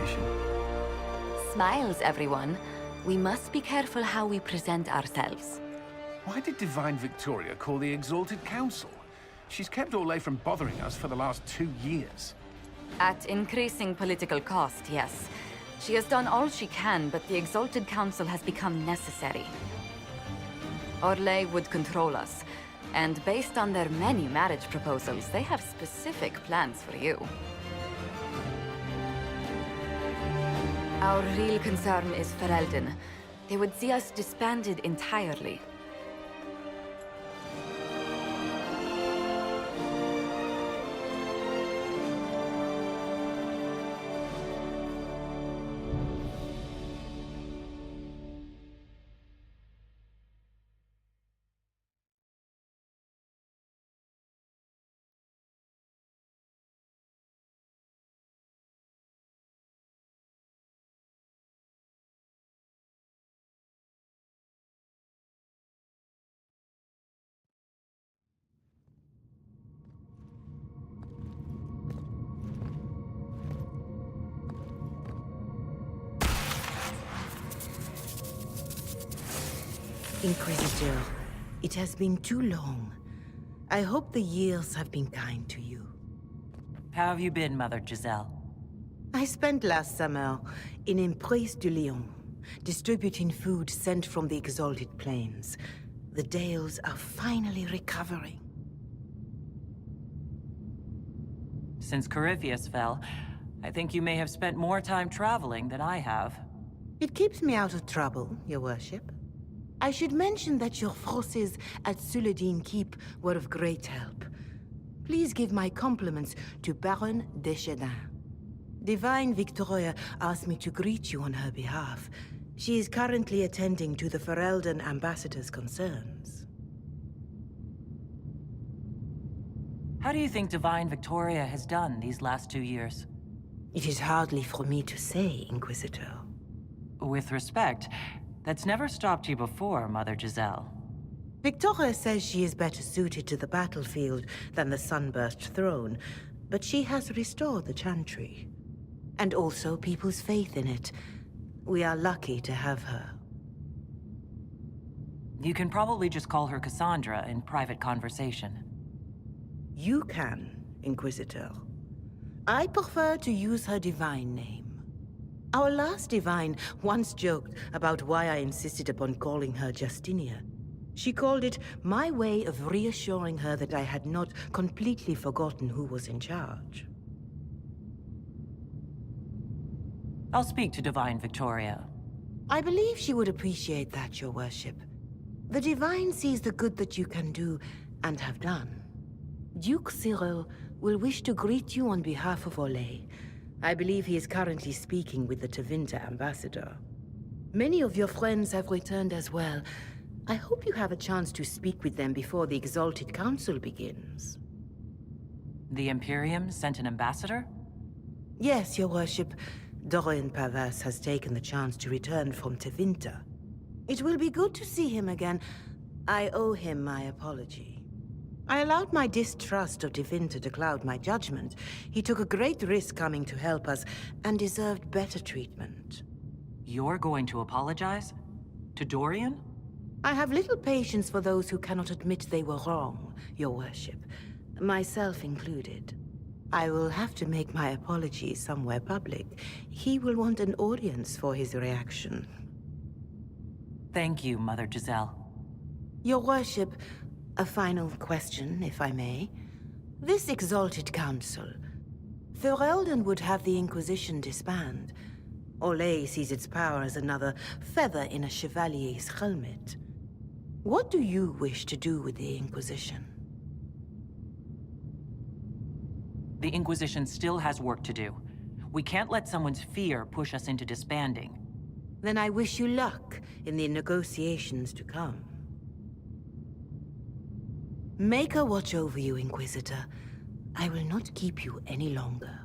Inquisition. Smiles, everyone. We must be careful how we present ourselves. Why did Divine Victoria call the Exalted Council? She's kept Orlais from bothering us for the last 2 years. At increasing political cost, yes. She has done all she can, but the Exalted Council has become necessary. Orlais would control us, and based on their many marriage proposals, they have specific plans for you. Our real concern is Ferelden. They would see us disbanded entirely. Inquisitor, it has been too long. I hope the years have been kind to you. How have you been, Mother Giselle? I spent last summer in Emprise de Lyon, distributing food sent from the Exalted Plains. The Dales are finally recovering. Since Corypheus fell, I think you may have spent more time traveling than I have. It keeps me out of trouble, Your Worship. I should mention that your forces at Suladin Keep were of great help. Please give my compliments to Baron Deschedin. Divine Victoria asked me to greet you on her behalf. She is currently attending to the Ferelden ambassador's concerns. How do you think Divine Victoria has done these last 2 years? It is hardly for me to say, Inquisitor. With respect, that's never stopped you before, Mother Giselle. Victoria says she is better suited to the battlefield than the Sunburst throne, but she has restored the Chantry. And also people's faith in it. We are lucky to have her. You can probably just call her Cassandra in private conversation. You can, Inquisitor. I prefer to use her divine name. Our last divine once joked about why I insisted upon calling her Justinia. She called it my way of reassuring her that I had not completely forgotten who was in charge. I'll speak to Divine Victoria. I believe she would appreciate that, Your Worship. The Divine sees the good that you can do and have done. Duke Cyril will wish to greet you on behalf of Orlais. I believe he is currently speaking with the Tevinter ambassador. Many of your friends have returned as well. I hope you have a chance to speak with them before the Exalted Council begins. The Imperium sent an ambassador? Yes, Your Worship. Dorian Pavas has taken the chance to return from Tevinter. It will be good to see him again. I owe him my apology. I allowed my distrust of Tevinter to cloud my judgment. He took a great risk coming to help us, and deserved better treatment. You're going to apologize? To Dorian? I have little patience for those who cannot admit they were wrong, Your Worship. Myself included. I will have to make my apologies somewhere public. He will want an audience for his reaction. Thank you, Mother Giselle. Your Worship, a final question, if I may. This Exalted Council, Ferelden would have the Inquisition disband. Orlais sees its power as another feather in a chevalier's helmet. What do you wish to do with the Inquisition? The Inquisition still has work to do. We can't let someone's fear push us into disbanding. Then I wish you luck in the negotiations to come. Make her watch over you, Inquisitor. I will not keep you any longer.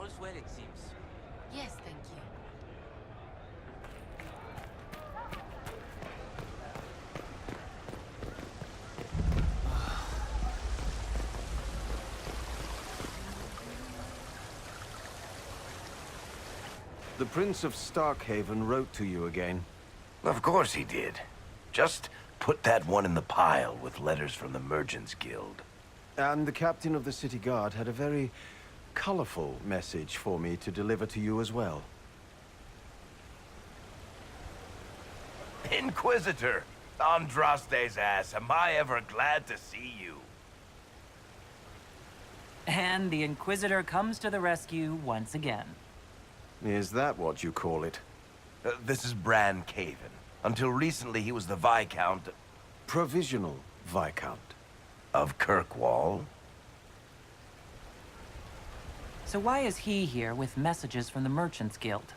All's well, it seems. Yes, thank you. The Prince of Starkhaven wrote to you again. Of course he did. Just put that one in the pile with letters from the Merchants Guild. And the captain of the city guard had a very colorful message for me to deliver to you as well. Inquisitor! Andraste's ass, am I ever glad to see you. And the Inquisitor comes to the rescue once again. Is that what you call it? This is Bran Caven. Until recently, he was the Viscount Provisional Viscount. of Kirkwall. So why is he here with messages from the Merchants Guild?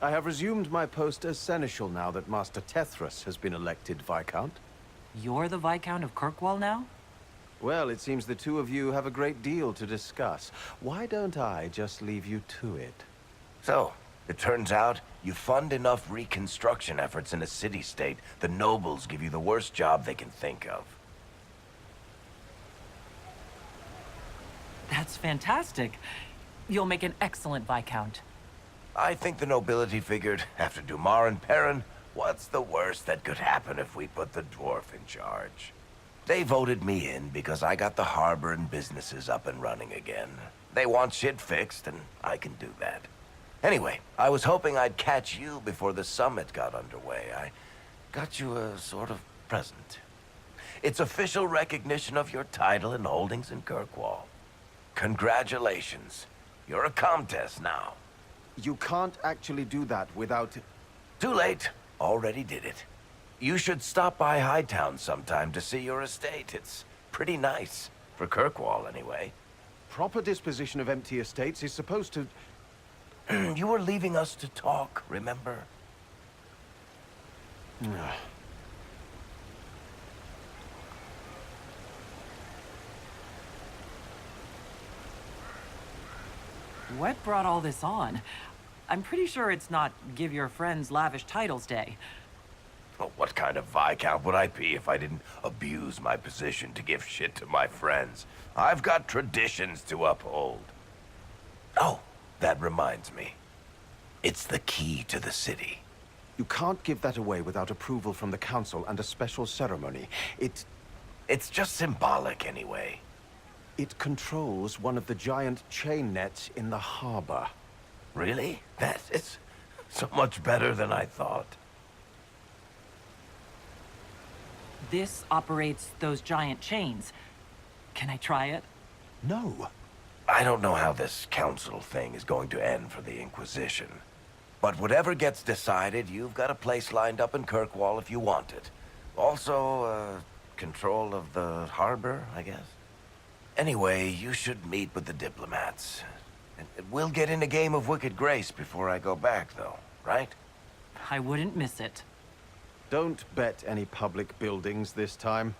I have resumed my post as Seneschal now that Master Tethras has been elected Viscount. You're the Viscount of Kirkwall now? Well, it seems the two of you have a great deal to discuss. Why don't I just leave you to it? So, it turns out, you fund enough reconstruction efforts in a city-state, the nobles give you the worst job they can think of. That's fantastic. You'll make an excellent Viscount. I think the nobility figured, after Dumar and Perrin, what's the worst that could happen if we put the dwarf in charge? They voted me in because I got the harbor and businesses up and running again. They want shit fixed, and I can do that. Anyway, I was hoping I'd catch you before the summit got underway. I got you a sort of present. It's official recognition of your title and holdings in Kirkwall. Congratulations. You're a Comtesse now. You can't actually do that without... Too late. Already did it. You should stop by Hightown sometime to see your estate. It's pretty nice. For Kirkwall, anyway. Proper disposition of empty estates is supposed to... You were leaving us to talk, remember? What brought all this on? I'm pretty sure it's not give your friends lavish titles day. Well, what kind of Viscount would I be if I didn't abuse my position to give shit to my friends? I've got traditions to uphold. Oh, that reminds me. It's the key to the city. You can't give that away without approval from the council and a special ceremony. It's just symbolic anyway. It controls one of the giant chain nets in the harbor. Really? That is so much better than I thought. This operates those giant chains. Can I try it? No. I don't know how this council thing is going to end for the Inquisition. But whatever gets decided, you've got a place lined up in Kirkwall if you want it. Also, control of the harbor, I guess. Anyway, you should meet with the diplomats. And we'll get in a game of Wicked Grace before I go back, though, right? I wouldn't miss it. Don't bet any public buildings this time.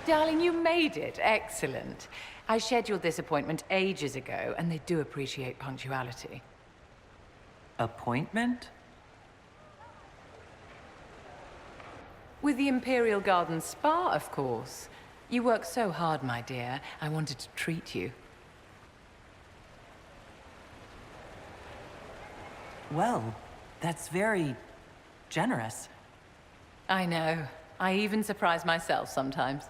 Darling, you made it. Excellent. I scheduled this appointment ages ago, and they do appreciate punctuality. Appointment? With the Imperial Garden Spa, of course. You work so hard, my dear. I wanted to treat you. Well, that's very generous. I know. I even surprise myself sometimes.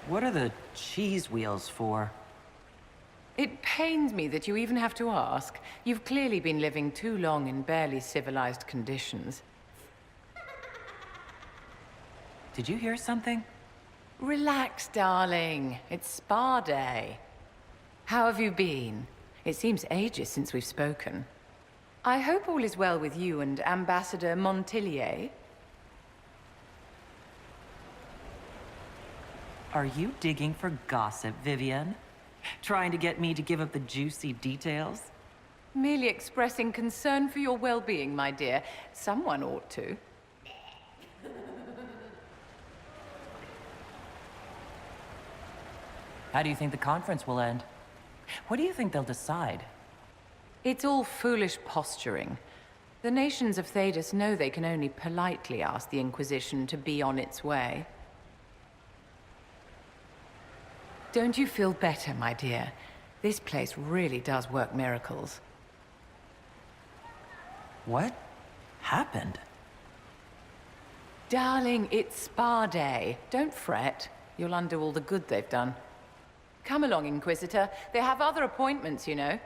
What are the cheese wheels for? It pains me that you even have to ask. You've clearly been living too long in barely civilized conditions. Did you hear something? Relax, darling. It's spa day. How have you been? It seems ages since we've spoken. I hope all is well with you and Ambassador Montillier. Are you digging for gossip, Vivienne? Trying to get me to give up the juicy details? Merely expressing concern for your well-being, my dear. Someone ought to. How do you think the conference will end? What do you think they'll decide? It's all foolish posturing. The nations of Thedas know they can only politely ask the Inquisition to be on its way. Don't you feel better, my dear? This place really does work miracles. What happened? Darling, it's spa day. Don't fret. You'll undo all the good they've done. Come along, Inquisitor. They have other appointments, you know.